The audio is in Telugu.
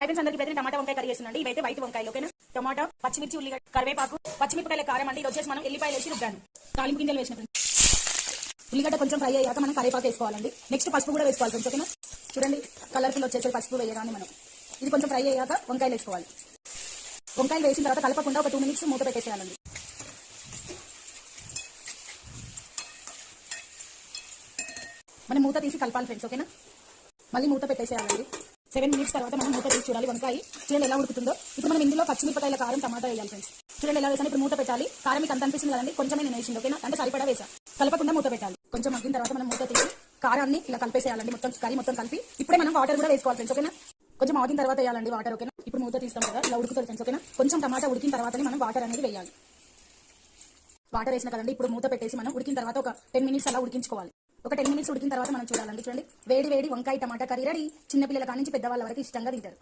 ఫ్రెండ్స్ అందరికీ పెద్ద టమాటా వంకాయ కర్రీ చేస్తుందండి. ఇవైతే వైట్ వంకాయలు ఓకేనా. టమాటా, పచ్చిమిర్చి, ఉల్లిగడ్డ, కరివేపాకు, పచ్చిమిరపకాయల కారం అండి. ఇది వచ్చేసి మనం ఎల్లిపాయలు వేసి రుబ్బాను. తాలింపు గింజలు వేసిన ఫ్రెండ్స్. ఉల్లిగడ్డ కొంచెం ఫ్రై అయ్యాక మనం కరివేపాకు వేసుకోవాలండి. నెక్స్ట్ పసుపు కూడా వేసుకోవాలి ఫ్రెండ్స్ ఓకేనా. చూడండి కలర్ఫుల్ వచ్చేసి పసుపు వేయగానే మనం ఇది కొంచెం ఫ్రై అయ్యాక వంకాయలు వేసుకోవాలి. వంకాయలు వేసిన తర్వాత కలపకుండా ఒక 2 మినిట్స్ మూత పెట్టేసేయాలండి. మనం మూత తీసి కలపాలి ఫ్రెండ్స్ ఓకేనా. మళ్ళీ మూత పెట్టేసేయాలండి. 7 మినిట్స్ తర్వాత మనం మూత తీసి చూడాలి వంకాయ చూడండి ఎలా ఉడుకుతుందో. ఇప్పుడు మనం ఇందులో పచ్చిమిరపకాయల కారం, టమాటా వేయాలి ఫ్రెండ్స్. చూడండి ఎలా వేసాను. ఇప్పుడు మూత పెట్టాలి. కారం మీకు అంత అనిపిస్తుంది కదండి, కొంచెమే నేను వేసింది ఓకేనా. అంటే సరిపడా వేసా. కలపకుండా మూత పెట్టాలి. కొంచెం మగ్గిన తర్వాత మనం మూత తీసి కారాన్ని ఇలా కలిపేసేయాలండి. మొత్తం కర్రీ మొత్తం కలిపి ఇప్పుడే మనం వాటర్ కూడా వేసుకోవాలి ఫ్రెండ్స్ ఓకేనా. కొంచెం ఆగిన తర్వాత వేయాలండి వాటర్ ఓకేనా. ఇప్పుడు మూత తీస్తాం కదా ఇలా ఉడుకుతుంది ఫ్రెండ్స్ ఓకేనా. కొంచెం టమాటా ఉడికిన తర్వాతనే మనం వాటర్ అనేది వేయాలి. వాటర్ వేసిన కదండి. ఇప్పుడు మూత పెట్టేసి మనం ఉడికిన తర్వాత ఒక 10 మినిట్స్ అలా ఉడికించుకోవాలి. ఒక 10 మినిట్స్ ఉడికిన తర్వాత మనం చూడాలండి. చూడండి వేడి వేడి వంకాయ టమాటా కర్రీ రెడీ. చిన్నపిల్లల కాడి నుంచి పెద్దవాళ్ళ వరకు ఇష్టంగా తింటారు.